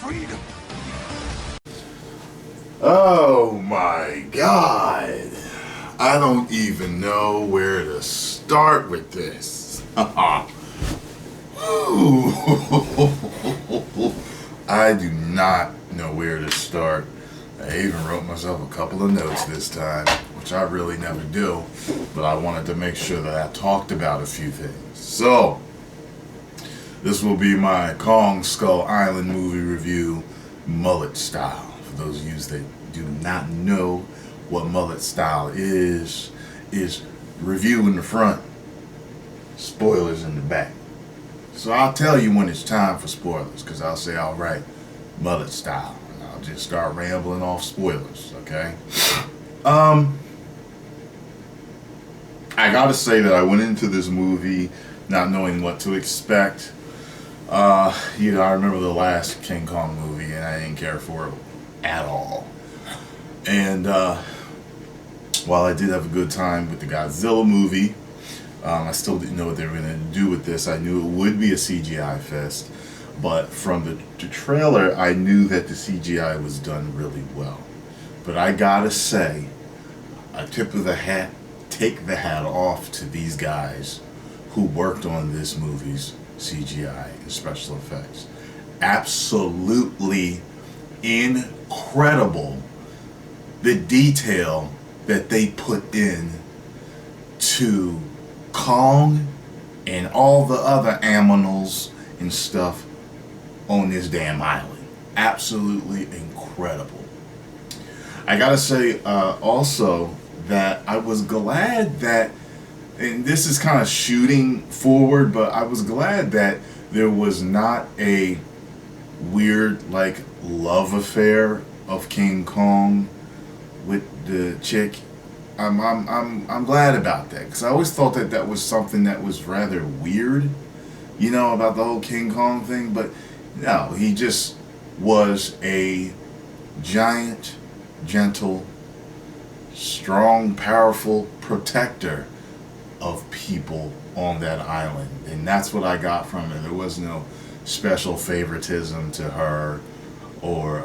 freedom. Oh my God. I don't even know where to start with this. I do not know where to start. I even wrote myself a couple of notes this time, which I really never do, but I wanted to make sure that I talked about a few things. So, this will be my Kong Skull Island movie review, mullet style. For those of you that do not know what mullet style is review in the front, spoilers in the back. So I'll tell you when it's time for spoilers, because I'll say, all right, mullet style. And I'll just start rambling off spoilers, okay? I gotta say that I went into this movie not knowing what to expect. I remember the last King Kong movie, and I didn't care for it at all. And while I did have a good time with the Godzilla movie, I still didn't know what they were going to do with this. I knew it would be a CGI fest, but from the trailer, I knew that the CGI was done really well. But I gotta say, take the hat off to these guys who worked on this movie's CGI and special effects. Absolutely incredible, the detail that they put in to Kong and all the other aminals and stuff on this damn island. Absolutely incredible. I gotta say also that I was glad that, and this is kind of shooting forward, but I was glad that there was not a weird like love affair of King Kong with the chick. I'm glad about that, because I always thought that that was something that was rather weird, about the whole King Kong thing. But no, he just was a giant, gentle, strong, powerful protector of people on that island, and that's what I got from it. There was no special favoritism to her or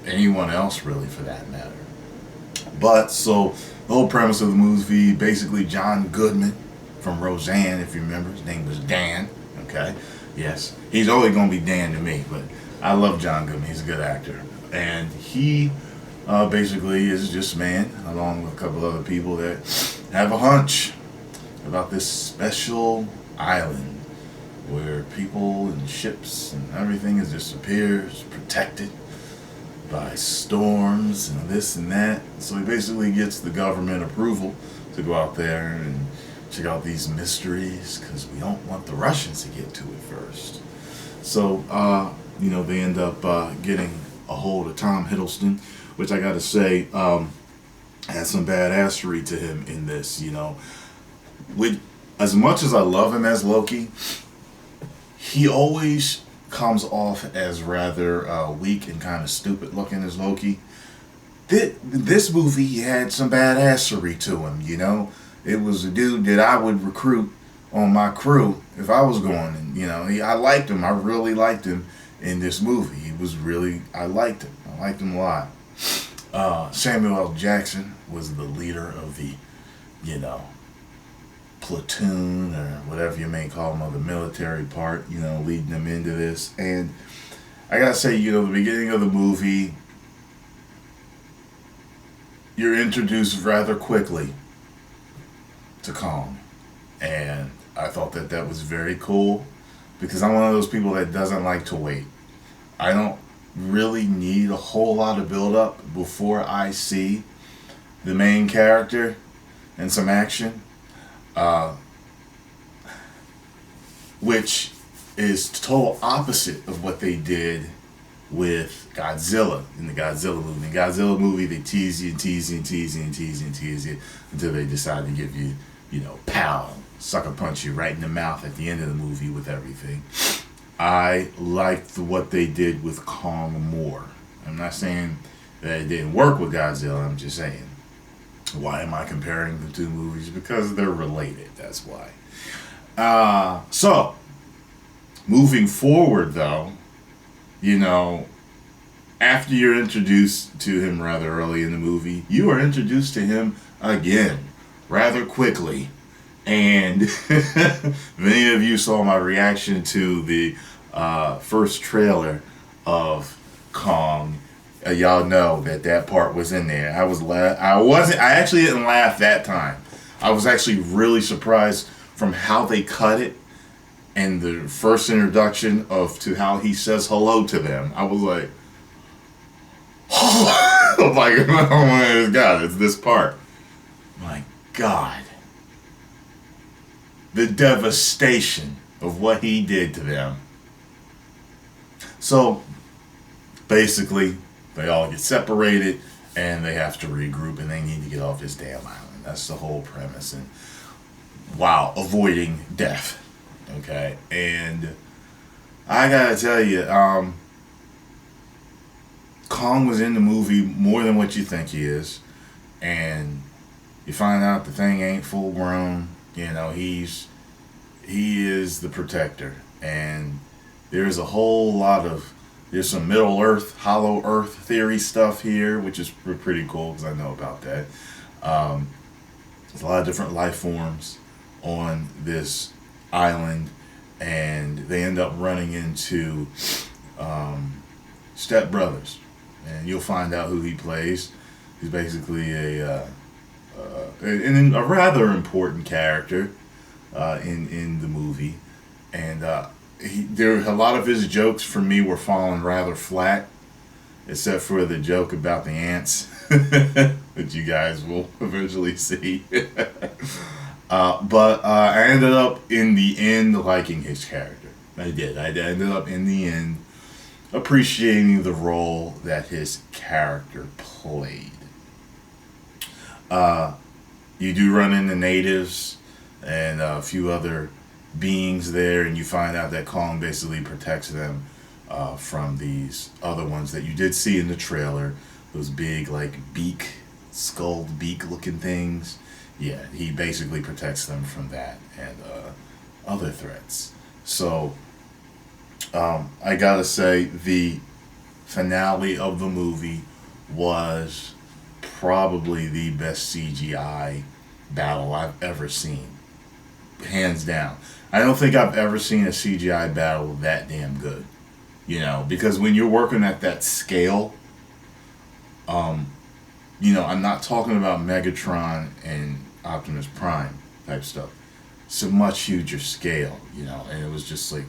anyone else, really, for that matter. But so the whole premise of the movie, basically John Goodman from Roseanne, if you remember, his name was Dan. Okay, yes, he's always gonna be Dan to me, but I love John Goodman. He's a good actor, and he basically is just a man, along with a couple other people, that have a hunch about this special island where people and ships and everything has disappeared, protected by storms and this and that. So he basically gets the government approval to go out there and check out these mysteries, because we don't want the Russians to get to it first. So they end up getting a hold of Tom Hiddleston, which I gotta say has some badassery to him in this. With as much as I love him as Loki, he always comes off as rather weak and kind of stupid looking as Loki. This movie had some badassery to him, It was a dude that I would recruit on my crew if I was going. And, I liked him. I really liked him in this movie. I liked him. I liked him a lot. Samuel L. Jackson was the leader of the, platoon, or whatever you may call them, of the military part, leading them into this. And I gotta say, the beginning of the movie, you're introduced rather quickly to Kong. And I thought that that was very cool, because I'm one of those people that doesn't like to wait. I don't really need a whole lot of build up before I see the main character and some action. Which is total opposite of what they did with Godzilla in the Godzilla movie. In the Godzilla movie, they tease you and tease you and tease you and tease you and tease you until they decide to give you, pow, sucker punch you right in the mouth at the end of the movie with everything. I liked what they did with Kong more. I'm not saying that it didn't work with Godzilla, I'm just saying. Why am I comparing the two movies? Because they're related, that's why. So, moving forward though, after you're introduced to him rather early in the movie, you are introduced to him again rather quickly. And if any of you saw my reaction to the first trailer of Kong, y'all know that that part was in there. I actually didn't laugh that time. I was actually really surprised from how they cut it and the first introduction of to how he says hello to them. I was like, oh my God, it's this part. My God. The devastation of what he did to them. So, basically, they all get separated and they have to regroup and they need to get off this damn island. That's the whole premise. And wow, avoiding death. Okay, and I gotta tell you, Kong was in the movie more than what you think he is, and you find out the thing ain't full grown. You know, he is the protector, and there's a whole lot of there's some Middle Earth, Hollow Earth theory stuff here, which is pretty cool because I know about that. There's a lot of different life forms on this island, and they end up running into Step Brothers, and you'll find out who he plays. He's basically a rather important character in the movie, and there a lot of his jokes for me were falling rather flat, except for the joke about the ants that you guys will eventually see. But I ended up in the end liking his character. I did. I ended up in the end appreciating the role that his character played. You do run into natives and a few other beings there, and you find out that Kong basically protects them from these other ones that you did see in the trailer. Those big, like, skull beak looking things. Yeah, he basically protects them from that and other threats. So, I gotta say, the finale of the movie was probably the best CGI battle I've ever seen. Hands down. I don't think I've ever seen a CGI battle that damn good. You know, because when you're working at that scale, you know, I'm not talking about Megatron and Optimus Prime type stuff. It's a much huger scale, you know, and it was just like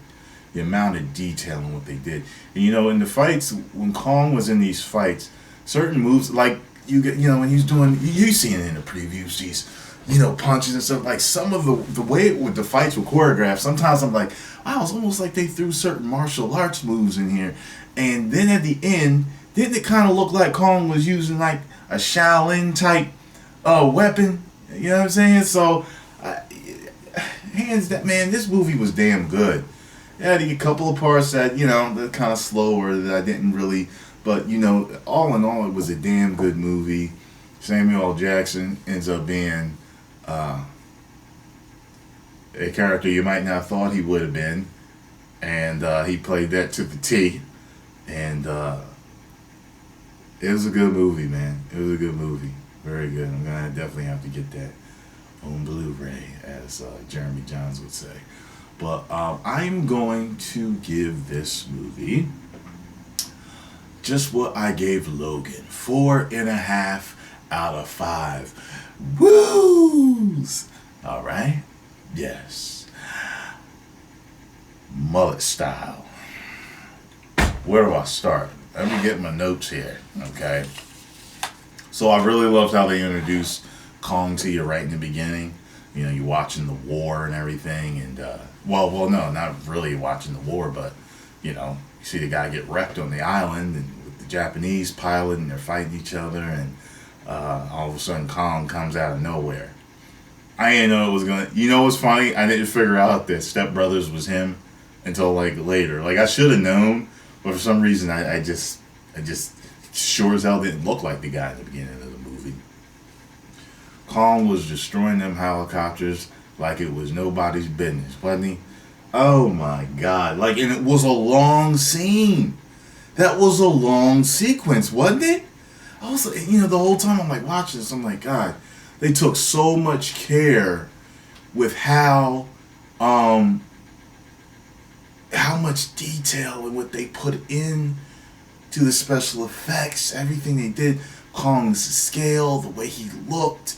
the amount of detail in what they did. And you know, in the fights, when Kong was in these fights, certain moves, like you know, when he's doing, you seen it in the previews, these, you know, punches and stuff. Like some of the way the fights were choreographed, sometimes I'm like, wow, it's almost like they threw certain martial arts moves in here. And then at the end, didn't it kind of look like Kong was using like a Shaolin type weapon? You know what I'm saying? So, hands down, man, this movie was damn good. It had a couple of parts that, you know, that kind of slower that I didn't really, but, you know, all in all, it was a damn good movie. Samuel L. Jackson ends up being a character you might not have thought he would have been, and he played that to the T, and it was a good movie, man. It was a good movie. Very good. I'm going to definitely have to get that on Blu-ray, as Jeremy Johns would say. But I'm going to give this movie just what I gave Logan. 4.5 out of 5. Woos! Alright? Yes. Mullet style. Where do I start? Let me get my notes here, okay? So I really loved how they introduced Kong to you right in the beginning. You know, you're watching the war and everything, and well, no, not really watching the war, but you know, you see the guy get wrecked on the island, and with the Japanese pilot, and they're fighting each other, and all of a sudden Kong comes out of nowhere. I didn't know it was gonna. You know what's funny? I didn't figure out that Step Brothers was him until like later. Like I should have known, but for some reason I just sure as hell didn't look like the guy in the beginning of the movie. Kong was destroying them helicopters like it was nobody's business, wasn't he? Oh my God. Like, and it was a long scene. That was a long sequence, wasn't it? I was, the whole time I'm like watching this, I'm like, God, they took so much care with how much detail and what they put in to the special effects, everything they did. Kong's scale, the way he looked,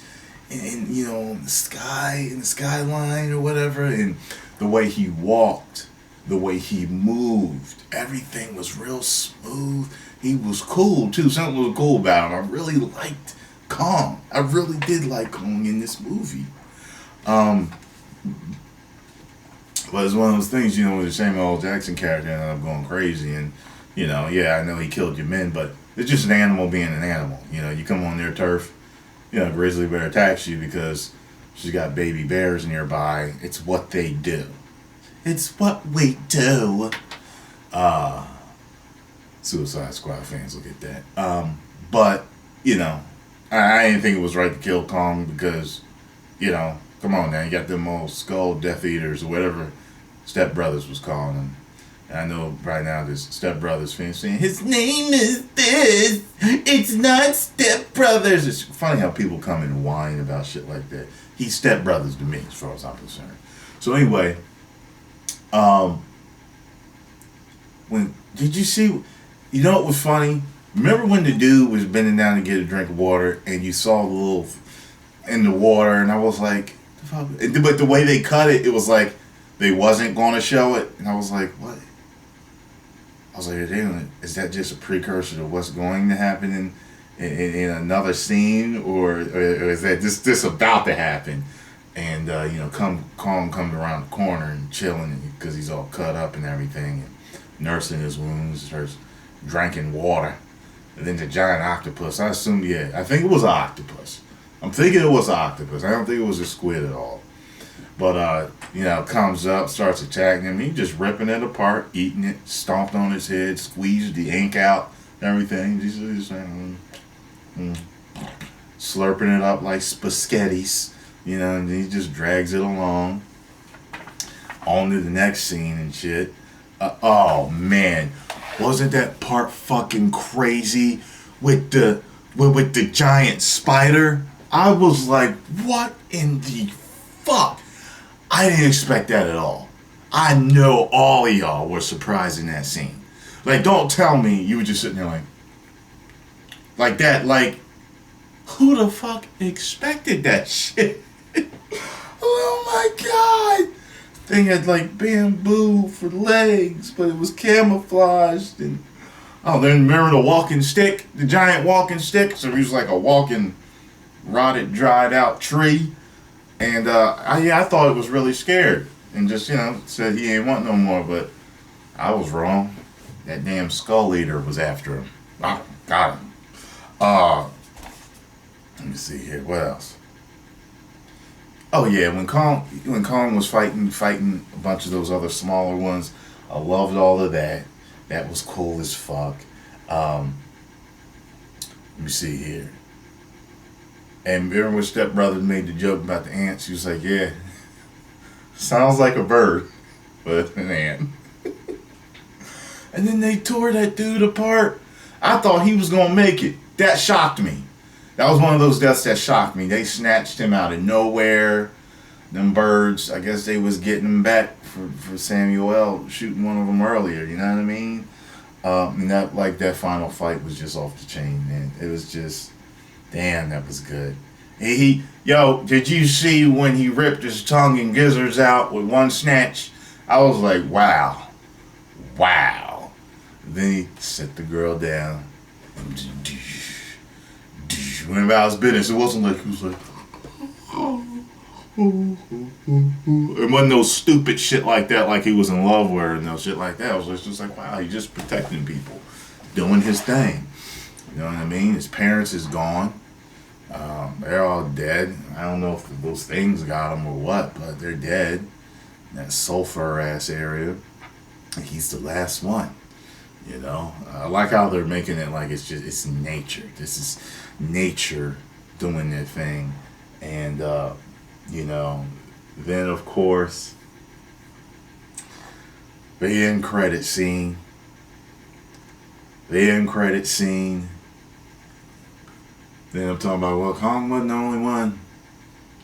and in the sky, in the skyline or whatever, and the way he walked, the way he moved, everything was real smooth. He was cool too. Something was cool about him. I really liked Kong. I really did like Kong in this movie. But it's one of those things, with the Samuel L. Jackson character ended up going crazy, and I know he killed your men, but it's just an animal being an animal. You come on their turf, a grizzly bear attacks you because she's got baby bears nearby. It's what they do. It's what we do. Suicide Squad fans will get that. But, I didn't think it was right to kill Kong because, come on now, you got them old skull Death Eaters or whatever Step Brothers was calling them. And I know right now there's Step Brothers fans saying, his name is this, it's not Step Brothers. It's funny how people come and whine about shit like that. He's Step Brothers to me, as far as I'm concerned. So anyway, did you see, what was funny? Remember when the dude was bending down to get a drink of water and you saw the little in the water, and I was like, but the way they cut it, it was like they wasn't going to show it, and I was like, what? I was like, is that just a precursor to what's going to happen in another scene, or is that this about to happen? And Kong comes around the corner and chilling because he's all cut up and everything, and nursing his wounds, starts drinking water, and then the giant octopus. I think it was an octopus. I'm thinking it was an octopus. I don't think it was a squid at all. But, comes up, starts attacking him. He just ripping it apart, eating it, stomped on his head, squeezed the ink out, everything. He's slurping it up like spaghettis, and he just drags it along. On to the next scene and shit. Oh, man. Wasn't that part fucking crazy with the giant spider? I was like, what in the fuck? I didn't expect that at all. I know all of y'all were surprised in that scene. Like, don't tell me you were just sitting there like that. Like, who the fuck expected that shit? Oh my god. Thing had like bamboo for legs, but it was camouflaged. And then remember the walking stick, the giant walking stick? So he was like a walking, rotted, dried out tree. And I thought it was really scared and just said he ain't want no more, but I was wrong. That damn skull eater was after him. I got him. Let me see here. What else? Oh yeah, when Kong was fighting a bunch of those other smaller ones, I loved all of that. That was cool as fuck. Let me see here. And remember when Step Brothers made the joke about the ants? He was like, yeah, sounds like a bird, but an ant. And then they tore that dude apart. I thought he was going to make it. That shocked me. That was one of those deaths that shocked me. They snatched him out of nowhere. Them birds, I guess they was getting him back for Samuel shooting one of them earlier. You know what I mean? And that final fight was just off the chain, man. It was just, damn, that was good. Did you see when he ripped his tongue and gizzards out with one snatch? I was like, wow. Then he set the girl down. Went about his business. It wasn't like he was like, it wasn't no stupid shit like that, like he was in love with her and no shit like that. It was just like, wow, he's just protecting people, doing his thing. You know what I mean? His parents is gone. They're all dead. I don't know if those things got them or what, but they're dead. That sulfur ass area. And he's the last one. I like how they're making it like it's nature. This is nature doing their thing. And, then of course, the end credit scene. The end credit scene. Then I'm talking about, well, Kong wasn't the only one.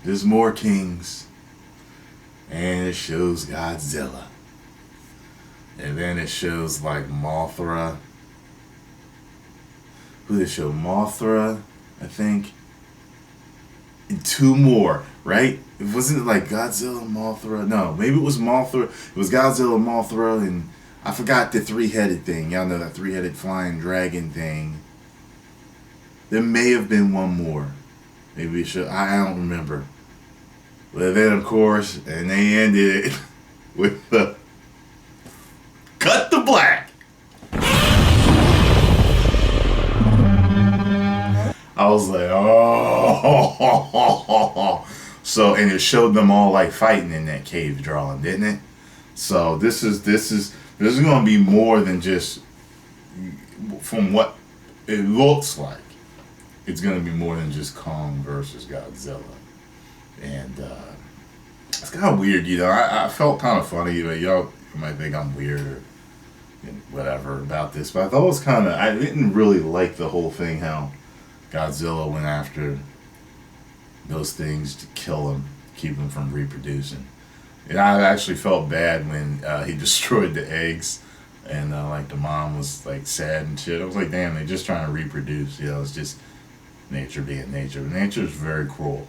There's more kings. And it shows Godzilla. And then it shows like Mothra. Who did it show? Mothra, I think. And two more, right? It wasn't like Godzilla, Mothra. No, maybe it was Mothra. It was Godzilla, Mothra, and I forgot the three-headed thing. Y'all know that three-headed flying dragon thing. There may have been one more. Maybe it should. I don't remember. But then, of course, and they ended it with the cut to black. I was like, oh. So, and it showed them all like fighting in that cave drawing, didn't it? So this is going to be more than just from what it looks like. It's going to be more than just Kong versus Godzilla. And it's kind of weird, you know. I felt kind of funny, but y'all might think I'm weird or whatever about this. But I thought it was kind of, I didn't really like the whole thing, how Godzilla went after those things to kill him, keep him from reproducing. And I actually felt bad when he destroyed the eggs. And like the mom was like sad and shit. I was like, damn, they're just trying to reproduce. You know, it's just nature being nature. Nature is very cruel.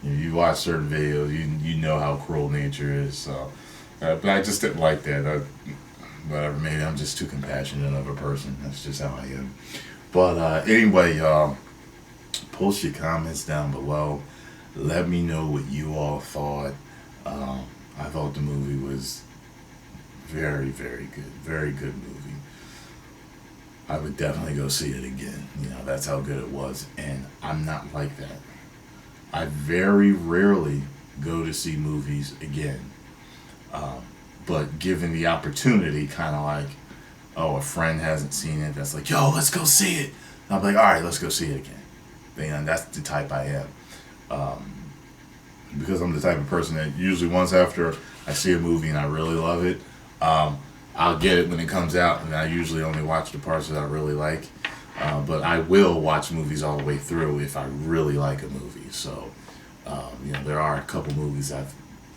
You watch certain videos, you know how cruel nature is. So, but I just didn't like that. Whatever, maybe I'm just too compassionate of a person. That's just how I am. But anyway, y'all, post your comments down below. Let me know what you all thought. I thought the movie was very, very good. Very good movie. I would definitely go see it again. You know, that's how good it was. And I'm not like that. I very rarely go to see movies again. But given the opportunity, kind of like, oh, a friend hasn't seen it, that's like, yo, let's go see it. And I'm like, all right, let's go see it again. And that's the type I am. Because I'm the type of person that usually once after I see a movie and I really love it, I'll get it when it comes out, and I usually only watch the parts that I really like. But I will watch movies all the way through if I really like a movie. So, you know, there are a couple movies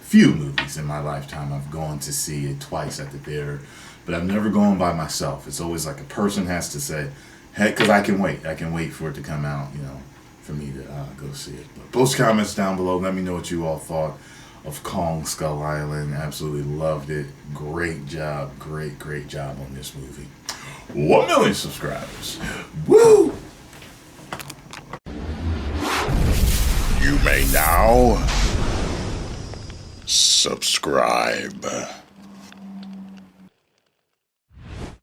few movies in my lifetime I've gone to see it twice at the theater, but I've never gone by myself. It's always like a person has to say, hey, because I can wait for it to come out, you know, for me to go see it. But post comments down below. Let me know what you all thought of Kong Skull Island. Absolutely loved it. Great job. Great job on this movie. 1 million subscribers. Woo! You may now subscribe.